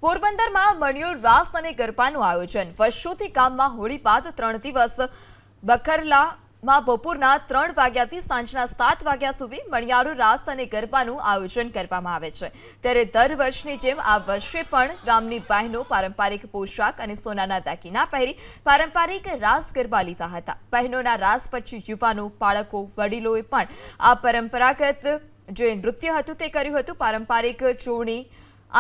પોરબંદરમાં મણિયોર રાસ અને ગરબાનું આયોજન વર્ષોથી ગામમાં હોળી બાદ 3 દિવસ બખરલામાં બપોરના 3 વાગ્યાથી સાંજના 7 વાગ્યા સુધી મણિયારો રાસ અને ગરબાનું આયોજન કરવામાં આવે છે। ત્યારે દર વર્ષની જેમ આ વર્ષે પણ ગામની બહેનો પારંપરિક પોશાક અને સોનાના દાગીના પહેરી પારંપરિક રાસ ગરબા લીધા હતા। બહેનોના રાસ પછી યુવાનો, બાળકો, વડીલોએ પણ આ પરંપરાગત જે નૃત્ય હતું તે કર્યું હતું। પારંપરિક ચોણી,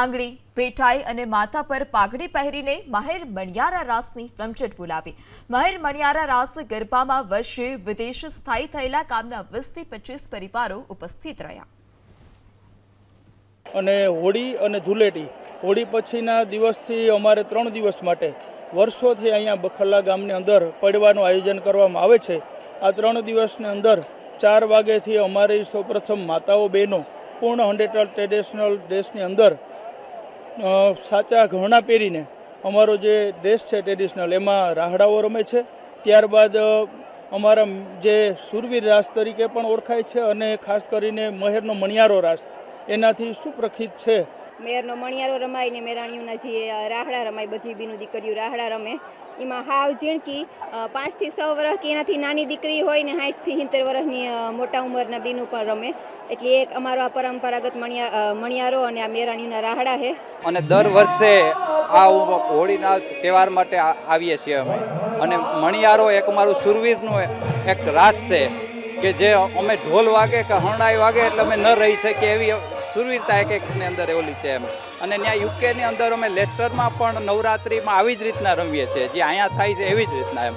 આંગળી, પેટાઈ અને માથા પર પાઘડી પહેરીને મહેર મણિયારા રાસની રમઝટ બોલાવી। મહેર મણિયારા રાસ ગરબામાં વર્ષે વિદેશ સ્થાયી થયેલા ગામના 20 થી 25 પરિવારો ઉપસ્થિત રહ્યા। અને હોળી અને ધૂળેટી, હોળી પછીના દિવસથી અમારે 3 દિવસ માટે વર્ષોથી અહીંયા બખરલા ગામની અંદર પડવાનું આયોજન કરવામાં આવે છે। આ 3 દિવસની અંદર 4 વાગ્યાથી અમારી સૌપ્રથમ માતાઓ બહેનો પૂર્ણ 100% ટ્રેડિશનલ ડ્રેસની અંદર સાચા ઘરણા પહેરીને અમારો જે ડ્રેસ છે ટ્રેડિશનલ એમાં રાહડાઓ રમે છે। ત્યારબાદ અમારા જે સુરવીર રાસ તરીકે પણ ઓળખાય છે અને ખાસ કરીને મહેરનો મણિયારો રાસ એનાથી સુપ્રસિદ્ધ છે। મેરનો મણિયારો રમાય ને મેરાણીઓના જે રાહડા રમાય, બધી બીનું દીકરીઓ રાહડા રમે। એમાં હાવ ઝીણકી 5 થી 6 વર્ષ કે એનાથી નાની દીકરી હોય ને 60 થી 70 વર્ષની મોટા ઉંમરના બીનું પણ રમે। એટલે એક અમારો આ પરંપરાગત મણિયારો અને આ મેરાણીઓના રાહડા છે। અને દર વર્ષે આ હોળીના તહેવાર માટે આવીએ છીએ અમે। અને મણિયારો એક અમારું સુરવીરનું એક રાસ છે કે જે અમે ઢોલ વાગે કે હરણાઈ વાગે એટલે અમે ન રહી શકીએ એવી સુરવીરતા એકની અંદર ઓલી છે એમ। અને ત્યાં યુકેની અંદર અમે લેસ્ટરમાં પણ નવરાત્રિમાં આવી જ રીતના રમીએ છીએ, જે અહીંયા થાય છે એવી જ રીતના એમ।